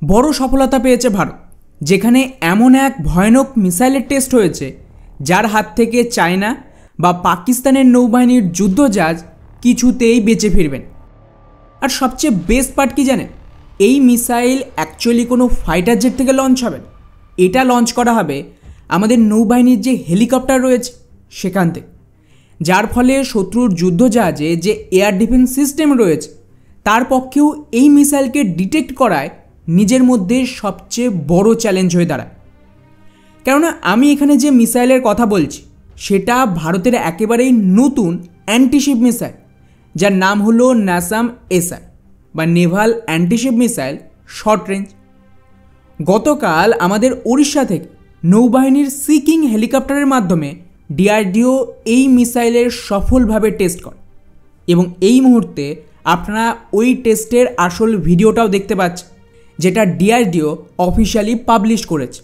বড় সফলতা পেয়েছে ভারত, যেখানে এমন এক ভয়ানক মিসাইলের টেস্ট হয়েছে যার হাত থেকে চায়না বা পাকিস্তানের নৌবাহিনীর যুদ্ধজাহাজ কিছুতেই বেঁচে ফিরবেন। আর সবচেয়ে বেস্ট পার্ট কি জানেন? এই মিসাইল অ্যাকচুয়ালি কোনো ফাইটার জেট থেকে লঞ্চ হবে না, এটা লঞ্চ করা হবে আমাদের নৌবাহিনীর যে হেলিকপ্টার রয়েছে সেখান থেকে, যার ফলে শত্রুর যুদ্ধজাহাজে যে এয়ার ডিফেন্স সিস্টেম রয়েছে তার পক্ষেও এই মিসাইলকে ডিটেক্ট করায় নিজের মধ্যে সবচেয়ে বড় চ্যালেঞ্জ হয়ে দাঁড়ায়। কেননা আমি এখানে যে মিসাইলের কথা বলছি সেটা ভারতের একেবারেই নতুন অ্যান্টিশিপ মিসাইল, যার নাম হলো নাসাম এসআই বা Naval antiship missile short range. গতকাল আমাদের ওড়িশা থেকে নৌবাহিনীর সি কিং হেলিকপ্টারের মাধ্যমে ডিআরডিও এই মিসাইলের সফলভাবে টেস্ট করে এবং এই মুহূর্তে আপনারা ওই টেস্টের আসল ভিডিওটাও দেখতে পাচ্ছেন, যেটা ডিআরডিও অফিশিয়ালি পাবলিশ করেছে।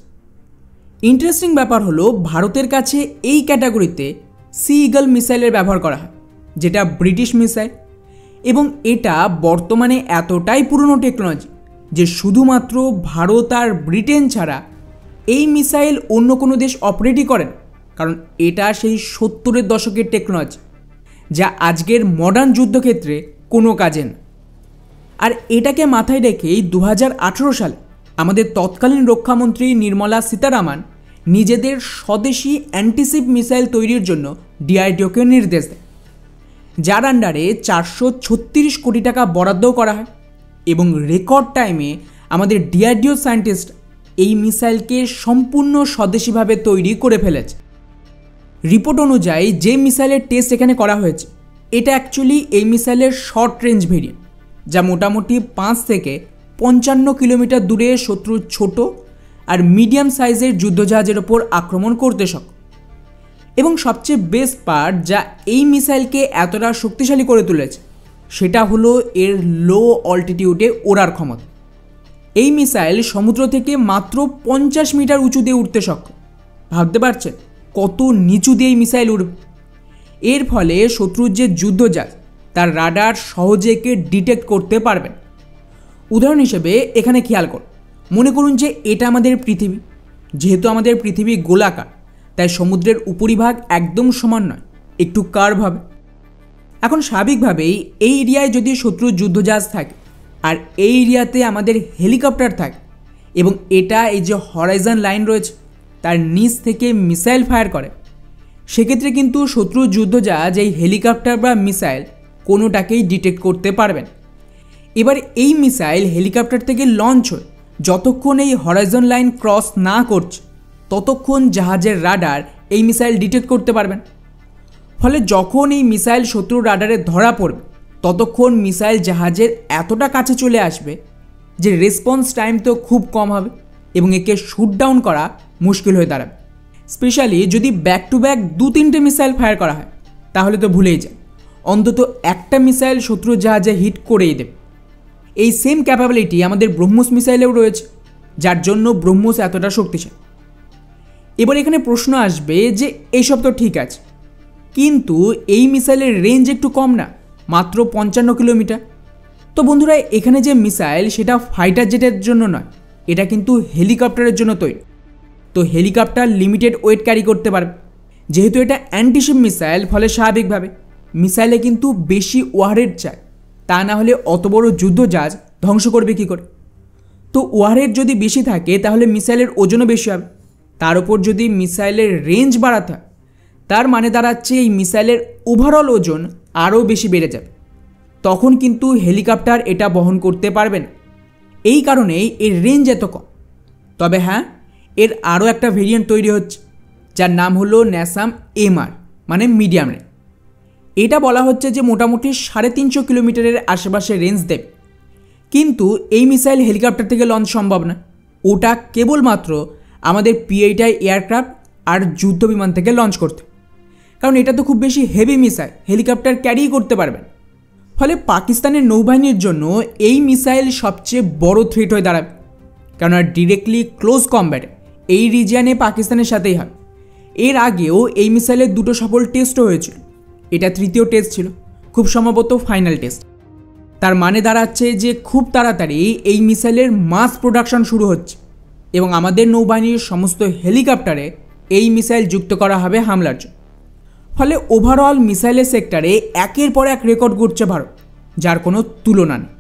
ইন্টারেস্টিং ব্যাপার হলো ভারতের কাছে এই ক্যাটাগরিতে সি ইগল মিসাইলের ব্যবহার করা হয়, যেটা ব্রিটিশ মিসাইল, এবং এটা বর্তমানে এতটাই পুরনো টেকনোলজি যে শুধুমাত্র ভারত আর ব্রিটেন ছাড়া এই মিসাইল অন্য কোনো দেশ অপারেটই করে না, কারণ এটা সেই 70-এর দশকের টেকনোলজি যা আজকের মডার্ন যুদ্ধক্ষেত্রে কোনো কাজে না। আর এটাকে মাথায় রেখেই 2018 সালে আমাদের তৎকালীন রক্ষামন্ত্রী নির্মলা সীতারামন নিজেদের স্বদেশি অ্যান্টিশিপ মিসাইল তৈরির জন্য ডিআরডিওকে নির্দেশ দেয়, যার আন্ডারে 436 কোটি টাকা বরাদ্দও করা হয় এবং রেকর্ড টাইমে আমাদের ডিআরডিও সায়েন্টিস্ট এই মিসাইলকে সম্পূর্ণ স্বদেশিভাবে তৈরি করে ফেলেছে। রিপোর্ট অনুযায়ী যে মিসাইলের টেস্ট এখানে করা হয়েছে এটা অ্যাকচুয়ালি এই মিসাইলের শর্ট রেঞ্জ ভেরিয়েন্ট, যা মোটামুটি 5 থেকে 55 কিলোমিটার দূরে শত্রুর ছোট আর মিডিয়াম সাইজের যুদ্ধজাহাজের ওপর আক্রমণ করতে সক্ষম। এবং সবচেয়ে বেস্ট পার্ট যা এই মিসাইলকে এতটা শক্তিশালী করে তুলেছে সেটা হলো এর লো অল্টিটিউডে ওড়ার ক্ষমতা। এই মিসাইল সমুদ্র থেকে মাত্র 50 মিটার উঁচু দিয়ে উঠতে সক্ষম। ভাবতে পারছেন কত নিচু দিয়ে এই মিসাইল উঠবে? এর ফলে শত্রুর যে যুদ্ধজাহাজ তার রাডার সহজে একে ডিটেক্ট করতে পারবেন। উদাহরণ হিসেবে এখানে খেয়াল করুন, মনে করুন যে এটা আমাদের পৃথিবী। যেহেতু আমাদের পৃথিবী গোলাকার, তাই সমুদ্রের উপরিভাগ একদম সমান নয়, একটু কার্ভ হবে। এখন স্বাভাবিকভাবেই এই এরিয়ায় যদি শত্রুর যুদ্ধজাহাজ থাকে আর এই এরিয়াতে আমাদের হেলিকপ্টার থাকে এবং এটা এই যে হরাইজন লাইন রয়েছে তার নিচ থেকে মিসাইল ফায়ার করে, সেক্ষেত্রে কিন্তু শত্রুর যুদ্ধজাহাজ এই হেলিকপ্টার বা মিসাইল কোনোটাকেই ডিটেক্ট করতে পারবেন। এবার এই মিসাইল হেলিকপ্টার থেকে লঞ্চ হয়ে যতক্ষণ এই হরাইজন লাইন ক্রস না করছে ততক্ষণ জাহাজের রাডার এই মিসাইল ডিটেক্ট করতে পারবেন। ফলে যখন এই মিসাইল শত্রুর রাডারে ধরা পড়বে ততক্ষণ মিসাইল জাহাজের এতটা কাছে চলে আসবে যে রেসপন্স টাইম তো খুব কম হবে এবং একে শুট ডাউন করা মুশকিল হয়ে দাঁড়াবে। স্পেশালি যদি ব্যাক টু ব্যাক 2-3টে মিসাইল ফায়ার করা হয় তাহলে তো ভুলেই যায়, অন্তত একটা মিসাইল শত্রুর জাহাজে হিট করেই দেবে। এই সেম ক্যাপাবিলিটি আমাদের ব্রহ্মোস মিসাইলেও রয়েছে, যার জন্য ব্রহ্মোস এতটা শক্তিশালী। এবার এখানে প্রশ্ন আসবে যে এইসব তো ঠিক আছে, কিন্তু এই মিসাইলের রেঞ্জ একটু কম না, মাত্র 55 কিলোমিটার। তো বন্ধুরা, এখানে যে মিসাইল সেটা ফাইটার জেটের জন্য নয়, এটা কিন্তু হেলিকপ্টারের জন্য তৈরি। তো হেলিকপ্টার লিমিটেড ওয়েট ক্যারি করতে পারবে। যেহেতু এটা অ্যান্টিশিপ মিসাইল, ফলে স্বাভাবিকভাবে মিসাইলে কিন্তু বেশি ওয়ারহেড চায়, তা না হলে অত বড় যুদ্ধজাহাজ ধ্বংস করবে কী করে? তো ওয়ারহেড যদি বেশি থাকে তাহলে মিসাইলের ওজনও বেশি হবে। তার উপর যদি মিসাইলের রেঞ্জ বাড়াতে হয় তার মানে দাঁড়াচ্ছে এই মিসাইলের ওভারঅল ওজন আরও বেশি বেড়ে যাবে। তখন কিন্তু হেলিকপ্টার এটা বহন করতে পারবে না। এই কারণেই এর রেঞ্জ এত কম। তবে হ্যাঁ, এর আরও একটা ভেরিয়েন্ট তৈরি হচ্ছে যার নাম হলো ন্যাসাম এমআর, মানে মিডিয়াম রেঞ্জ। এটা বলা হচ্ছে যে মোটামুটি 350 কিলোমিটারের আশেপাশে রেঞ্জ দেবে। কিন্তু এই মিসাইল হেলিকপ্টার থেকে লঞ্চ সম্ভব না, ওটা কেবলমাত্র আমাদের P-8I এয়ারক্রাফট আর যুদ্ধ বিমান থেকে লঞ্চ করতে, কারণ এটা তো খুব বেশি হেভি মিসাইল, হেলিকপ্টার ক্যারি করতে পারবেন। ফলে পাকিস্তানের নৌবাহিনীর জন্য এই মিসাইল সবচেয়ে বড় থ্রেট হয়ে দাঁড়াবে, কেননা ডিরেক্টলি ক্লোজ কম্ব্যাটে এই রিজিয়নে পাকিস্তানের সাথেই হয়। এর আগেও এই মিসাইলের 2টো সফল টেস্টও হয়েছিল, এটা 3য় টেস্ট ছিল, খুব সম্ভবত ফাইনাল টেস্ট। তার মানে দাঁড়াচ্ছে যে খুব তাড়াতাড়ি এই মিসাইলের মাস প্রোডাকশন শুরু হচ্ছে এবং আমাদের নৌবাহিনীর সমস্ত হেলিকপ্টারে এই মিসাইল যুক্ত করা হবে হামলার জন্য। ফলে ওভারঅল মিসাইলের সেক্টরে একের পর এক রেকর্ড করছে ভারত, যার কোনো তুলনা নেই।